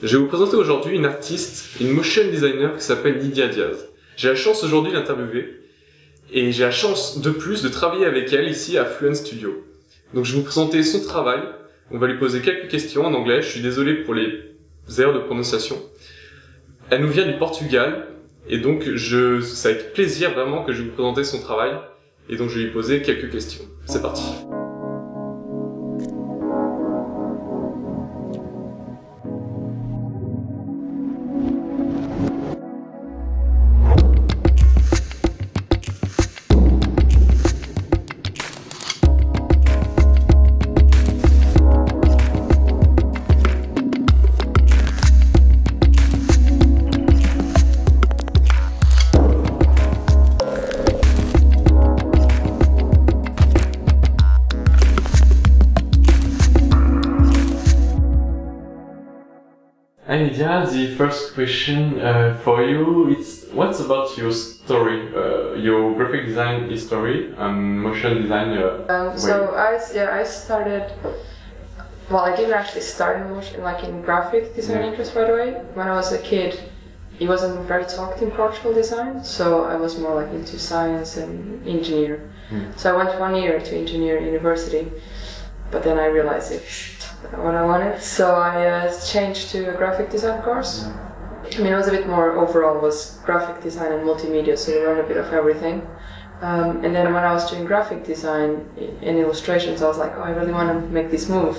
Je vais vous présenter aujourd'hui une artiste, une motion designer qui s'appelle Nidia Dias. J'ai la chance aujourd'hui de l'interviewer et j'ai la chance de plus de travailler avec elle ici à Fluent Studio. Donc je vais vous présenter son travail, on va lui poser quelques questions en anglais, je suis désolé pour les erreurs de prononciation. Elle nous vient du Portugal et donc c'est avec plaisir vraiment que je vais vous présenter son travail et donc je vais lui poser quelques questions. C'est parti. Hi Nidia, the first question for you, what's about your story, your graphic design history and motion design? I started, well, I didn't actually start in motion, like in graphic design interest right away. When I was a kid, it wasn't very talked in Portugal design, so I was more like into science and engineer. So I went 1 year to engineer university, but then I realized it's what I wanted, so I changed to a graphic design course. I mean, it was a bit more overall, was graphic design and multimedia, so you learn a bit of everything. And then when I was doing graphic design and illustrations, I was like, oh, I really want to make this move.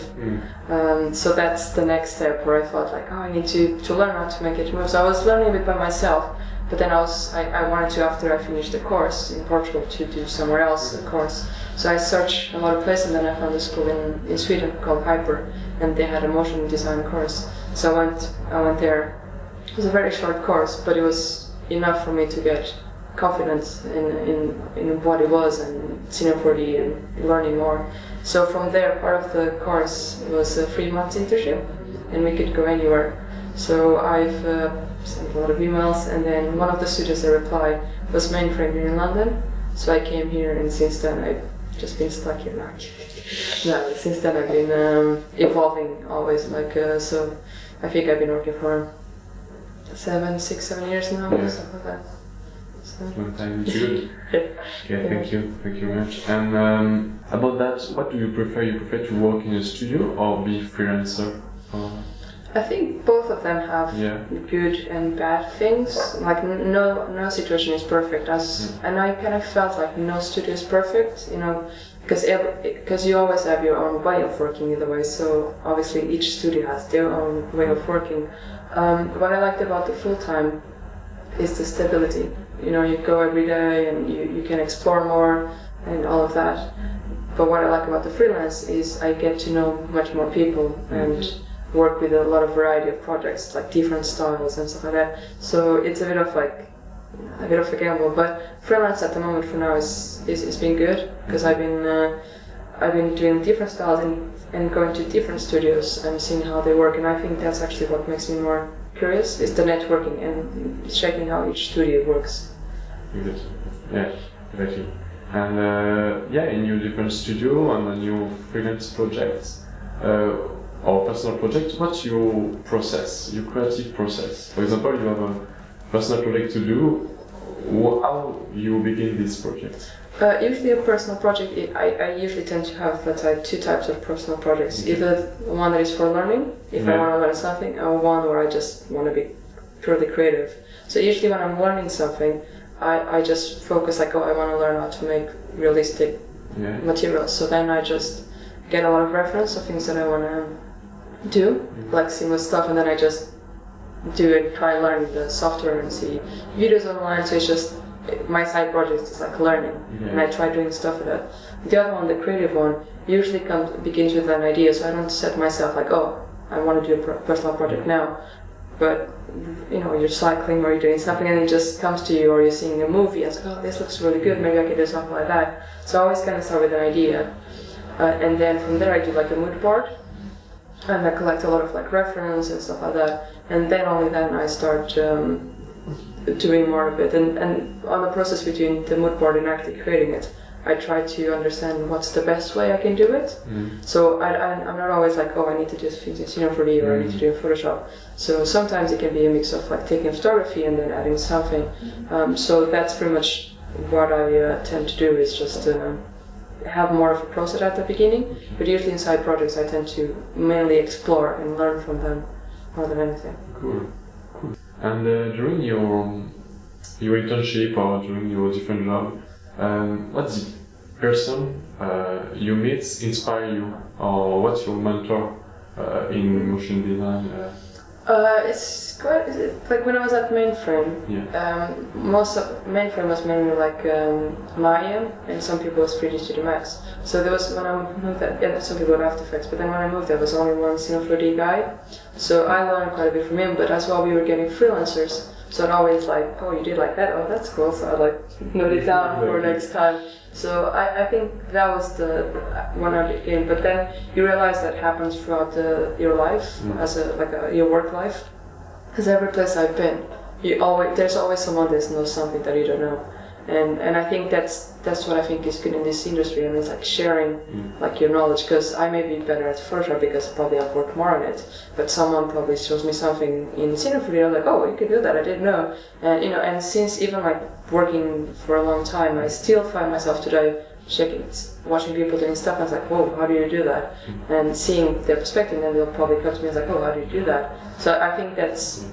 So that's the next step where I thought like, oh, I need to learn how to make it move. So I was learning a bit by myself, but then I wanted to, after I finished the course in Portugal, to do somewhere else a course. So I searched a lot of places and then I found a school in Sweden called Hyper, and they had a motion design course. So I went there. It was a very short course, but it was enough for me to get confidence in what it was and Singapore and learning more. So from there, part of the course was a 3-month internship and we could go anywhere. So I've sent a lot of emails, and then one of the studios that replied was Mainframe here in London. So I came here, and since then I've just been stuck here now. No, since then I've been evolving always, so I think I've been working for 6, 7 years now, stuff like that. So. Long time, it's good. Okay, thank you very much. And about that, what do you prefer? You prefer to work in a studio or be freelancer? I think both of them have good and bad things. Like no situation is perfect. And I kind of felt like no studio is perfect, you know, because you always have your own way of working either way. So obviously each studio has their own way of working. What I liked about the full time is the stability. You know, you go every day and you can explore more and all of that. But what I like about the freelance is I get to know much more people and work with a lot of variety of projects, like different styles and stuff like that. So it's a bit of a gamble. But freelance at the moment for now is been good, because I've been doing different styles and going to different studios and seeing how they work. And I think that's actually what makes me more curious, is the networking and checking how each studio works. Good. Yeah, exactly. And in your different studio and on your freelance projects, or personal project, what's your process, your creative process? For example, you have a personal project to do, how you begin this project? Usually a personal project, I usually tend to have, let's say, 2 types of personal projects. Either one that is for learning, if I want to learn something, or one where I just want to be purely creative. So usually when I'm learning something, I just focus like, oh, I want to learn how to make realistic materials. So then I just get a lot of reference of things that I want to do, like seamless stuff, and then I just do it, try and learn the software and see videos online. So it's just my side project is like learning, and I try doing stuff with that. The other one, the creative one, usually begins with an idea. So I don't set myself like, oh, I want to do a personal project now, but you know, you're cycling or you're doing something and it just comes to you, or you're seeing a movie and it's like, oh, this looks really good, maybe I can do something like that. So I always kind of start with an idea, and then from there I do like a mood board. And I collect a lot of like reference and stuff like that, and then only then I start doing more of it. And on the process between the mood board and actually creating it, I try to understand what's the best way I can do it. So I'm not always like, oh, I need to do things in Cinema 4D or I need to do in Photoshop. So sometimes it can be a mix of like taking photography and then adding something. So that's pretty much what I tend to do, is just have more of a process at the beginning. But usually in side projects I tend to mainly explore and learn from them more than anything. Cool. And during your internship or during your different job, what's the person you meet inspire you, or what's your mentor in motion design? It's quite like when I was at Mainframe. Most of Mainframe was mainly like Maya, and some people was 3D Studio Max. So there was when I moved that, yeah, some people had After Effects, but then when I moved there was only one Cinema 4D guy. So I learned quite a bit from him. But as well, we were getting freelancers. So I'd always like, oh, you did like that? Oh, that's cool. So I'd like note it down for next time. So I think that was the when I began. But then you realize that happens throughout your life, as your work life. Because every place I've been, there's always someone that knows something that you don't know. And I think that's what I think is good in this industry, and it's like sharing like your knowledge, because I may be better at Photoshop because probably I've worked more on it, but someone probably shows me something in Cinema 4D, I'm like, oh, you can do that, I didn't know. And and since even like working for a long time, I still find myself today watching people doing stuff, and I was like, whoa, how do you do that? And seeing their perspective, and then they'll probably come to me and like, oh, how do you do that? So I think that's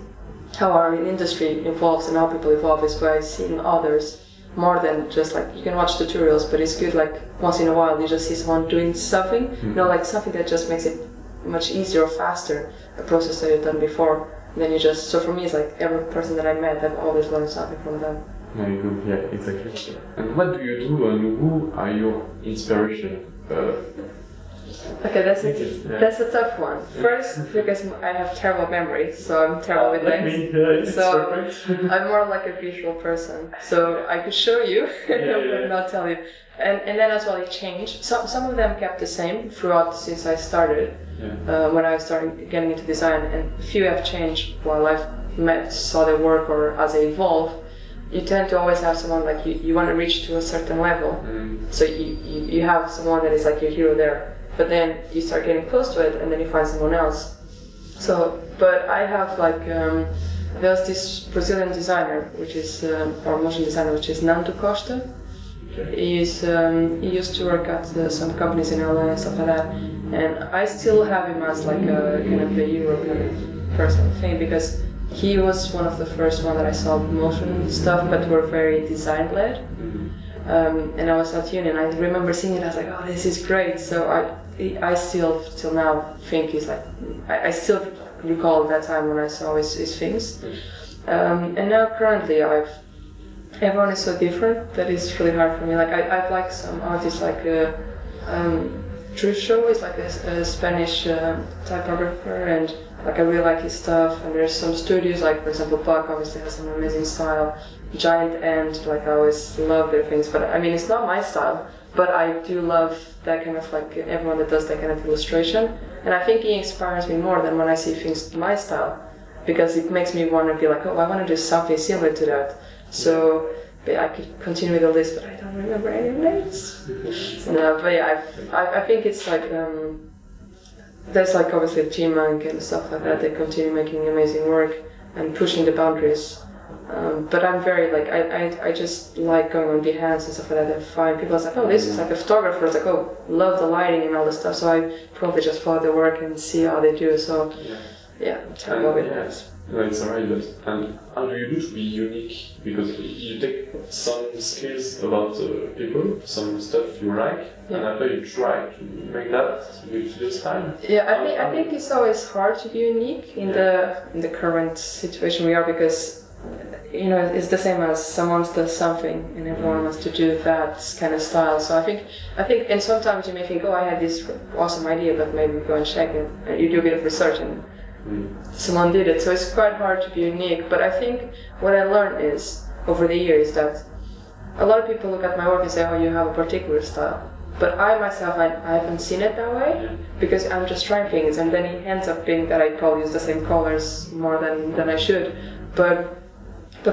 how our industry evolves and how people evolve, is by seeing others. More than just like, you can watch tutorials, but it's good like once in a while you just see someone doing something, like something that just makes it much easier or faster, a process that you've done before. And then you just, so for me it's like every person that I met, I've always learned something from them. Very good, yeah, exactly. And what do you do, and who are your inspiration? Okay, that's a tough one. First, because I have terrible memory, so I'm terrible with names. So I'm more like a visual person. So I could show you, but not tell you. And then as well, it changed. Some of them kept the same throughout since I started. When I started getting into design, and a few have changed while I've saw their work or as they evolve. You tend to always have someone like you want to reach to a certain level. So you have someone that is like your hero there. But then you start getting close to it, and then you find someone else. So, but I have like, there's this Brazilian designer, which is, or motion designer, which is Nando Costa. He used to work at some companies in LA and stuff like that. And I still have him as like a kind of a Euro kind of person thing, because he was one of the first one that I saw motion stuff, but were very design led. And I was at uni, and I remember seeing it. I was like, "Oh, this is great!" So I still till now think he's like, I still recall that time when I saw his things. And now currently, everyone is so different that it's really hard for me. Like I've liked some artists like Trusho is like a Spanish typographer, and like I really like his stuff. And there's some studios like, for example, Buck obviously has an amazing style. Giant Ant, like I always love their things, but I mean it's not my style, but I do love that kind of like everyone that does that kind of illustration, and I think he inspires me more than when I see things my style, because it makes me want to be like, oh, I want to do something similar to that. So I could continue with the list, but I don't remember any names. No, but yeah, I think it's like there's like obviously G-Monk and stuff like that. They continue making amazing work and pushing the boundaries. But I'm very like, I just like going on Behance and stuff like that and find people like, oh, this is like a photographer. It's like, oh, love the lighting and all this stuff. So I probably just follow their work and see how they do. So yeah, I'm terrible with that. No, it's alright, and how do you do to be unique? Because you take some skills about people, some stuff you like, and after you try to make that with your style. Yeah, I think it's always hard to be unique in the current situation we are, because it's the same as someone does something and everyone wants to do that kind of style. So I think, and sometimes you may think, oh, I had this awesome idea, but maybe go and check it, and you do a bit of research and someone did it. So it's quite hard to be unique. But I think what I learned is, over the years, that a lot of people look at my work and say, oh, you have a particular style. But I myself, I haven't seen it that way, because I'm just trying things, and then it ends up being that I probably use the same colors more than I should. But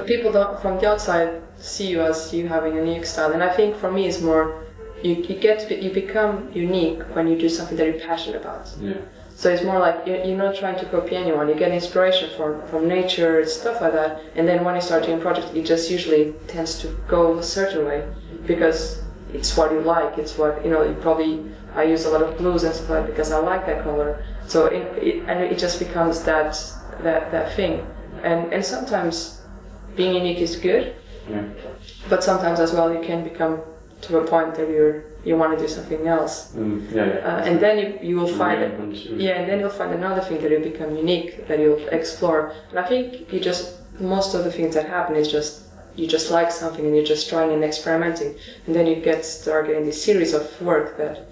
people don't, from the outside, see you as you having a unique style. And I think for me it's more you become unique when you do something that you're passionate about. Yeah. So it's more like you're not trying to copy anyone. You get inspiration from nature, stuff like that. And then when you start doing a project, it just usually tends to go a certain way because it's what you like. It's what, you know, I use a lot of blues and stuff like that because I like that color. So it just becomes that thing. And sometimes being unique is good, but sometimes as well you can become to a point that you want to do something else. And then you will find and then you'll find another thing that will become unique that you'll explore. And I think most of the things that happen is you just like something and you're just trying and experimenting, and then you start getting this series of work that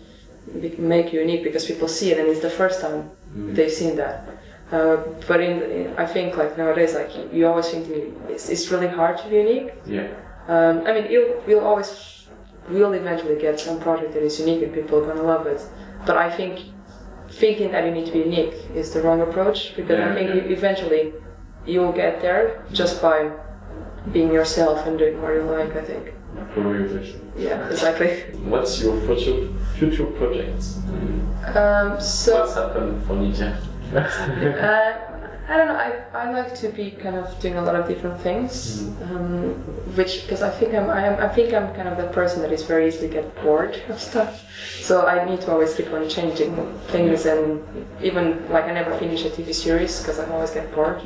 make you unique because people see it and it's the first time they've seen that. But I think like nowadays, like you always think it's really hard to be unique. I mean, we'll eventually get some project that is unique and people are gonna love it. But I think thinking that you need to be unique is the wrong approach, because I think eventually you'll get there just by being yourself and doing what you like, I think. Follow your passion. Yeah, exactly. What's your future projects? So what's happened for Nidia? I don't know. I like to be kind of doing a lot of different things, because I think I'm kind of the person that is very easily get bored of stuff. So I need to always keep on changing things, and even like I never finish a TV series because I always get bored.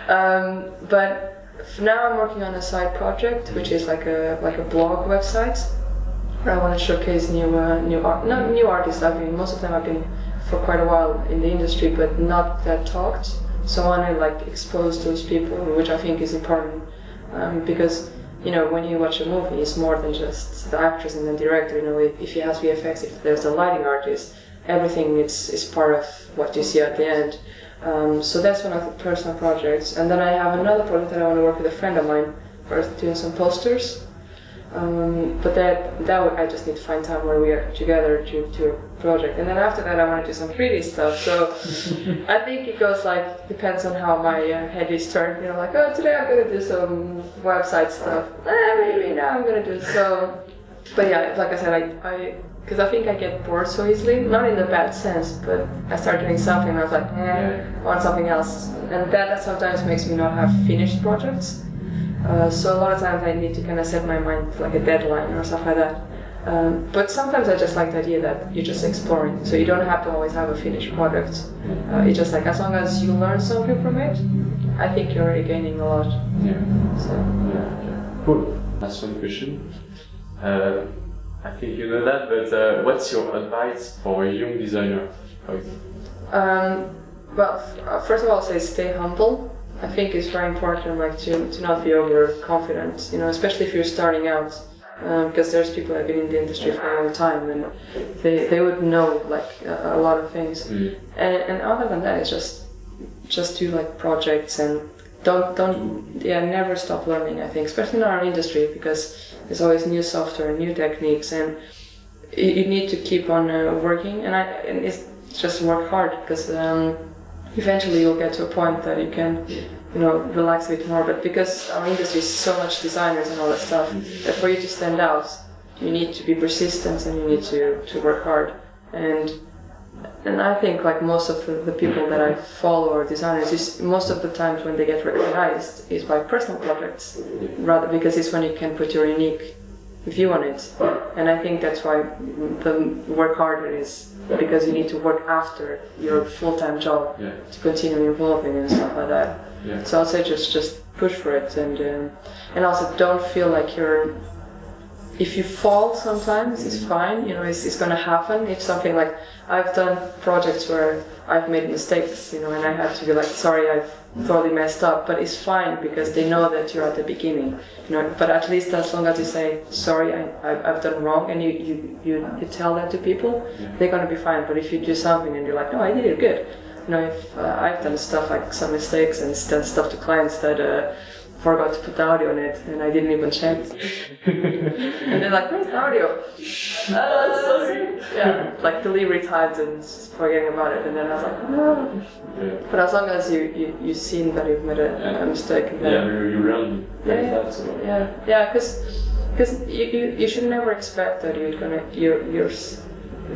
But now I'm working on a side project, which is like a blog website where I want to showcase new artists. Most of them I've been for quite a while in the industry, but not that talked. So I want to like expose those people, which I think is important, because you know when you watch a movie, it's more than just the actress and the director. You know, if he has VFX, if there's a lighting artist, everything is part of what you see at the end. So that's one of the personal projects, and then I have another project that I want to work with a friend of mine for doing some posters. But that I just need to find time where we are together to do a project, and then after that I want to do some 3D stuff. So I think it goes like depends on how my head is turned. You know, like today I'm gonna do some website stuff. Maybe now I'm gonna do so. But yeah, like I said, because I think I get bored so easily, not in the bad sense, but I start doing something and I was like, I want something else, and that sometimes makes me not have finished projects. So a lot of times I need to kind of set my mind to like a deadline or stuff like that. But sometimes I just like the idea that you're just exploring, so you don't have to always have a finished product. It's just like as long as you learn something from it, I think you're already gaining a lot. Cool. Last one question. I think you know that, but what's your advice for a young designer? Well, first of all, I'll say stay humble. I think it's very important, like to not be overconfident. You know, especially if you're starting out, because there's people that have been in the industry for a long time, and they would know like a lot of things. And other than that, it's just do like projects and never stop learning. I think, especially in our industry, because there's always new software, new techniques, and you need to keep on working. And it's just work hard, because eventually you'll get to a point that you can, you know, relax a bit more. But because our industry is so much designers and all that stuff, that for you to stand out, you need to be persistent and you need to work hard. And I think like most of the people that I follow are designers. Most of the times when they get recognized is by personal projects, rather, because it's when you can put your unique view on it. And I think that's why the work harder is, because you need to work after your full-time job to continue evolving and stuff like that. So I'll say just push for it, and also don't feel like if you fall sometimes, it's fine, you know, it's gonna happen. If something like, I've done projects where I've made mistakes, you know, and I have to be like, sorry, I've totally messed up, but it's fine because they know that you're at the beginning, you know. But at least as long as you say, sorry, I've done wrong, and you tell that to people, they're gonna be fine. But if you do something and you're like, no, I did it good, you know, if I've done stuff like some mistakes and done stuff to clients that forgot to put the audio on it, and I didn't even check. And they're like, where's the audio? Sorry. Yeah, like delivery times and forgetting about it, and then I was like, no. But as long as you've seen that you've made a mistake, and then, you learn. because Because you should never expect that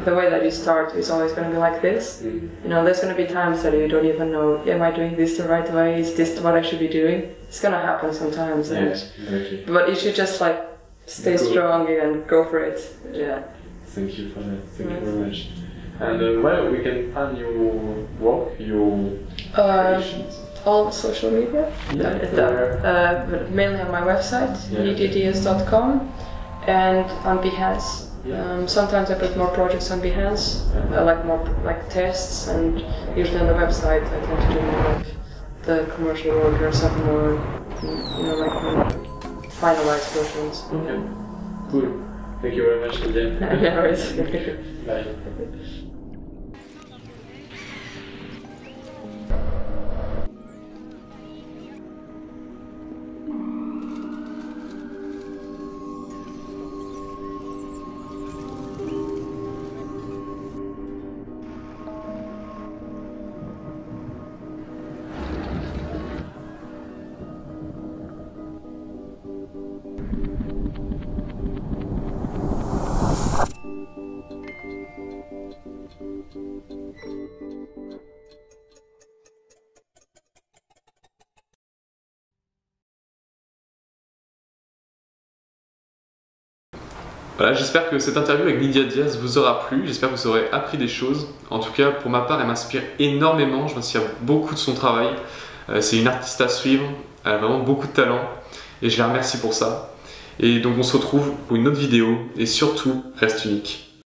the way that you start is always going to be like this. You know, there's going to be times that you don't even know, am I doing this the right way? Is this what I should be doing? It's going to happen sometimes. Yes, exactly. But you should just like stay strong and go for it. Yeah. Thank you for that. Thank you very much. And where we can find your work, your creations? All social media. But mainly on my website, NidiaDias.com, and on Behance. Sometimes I put more projects on Behance, like tests, and usually on the website I tend to do more like the commercial work or some more, like more finalized versions. Okay, cool. Thank you very much, Nidia. Yeah, worries. Bye. Voilà, j'espère que cette interview avec Nidia Dias vous aura plu, j'espère que vous aurez appris des choses. En tout cas, pour ma part, elle m'inspire énormément, je m'inspire beaucoup de son travail. C'est une artiste à suivre, elle a vraiment beaucoup de talent et je la remercie pour ça. Et donc on se retrouve pour une autre vidéo et surtout, reste unique.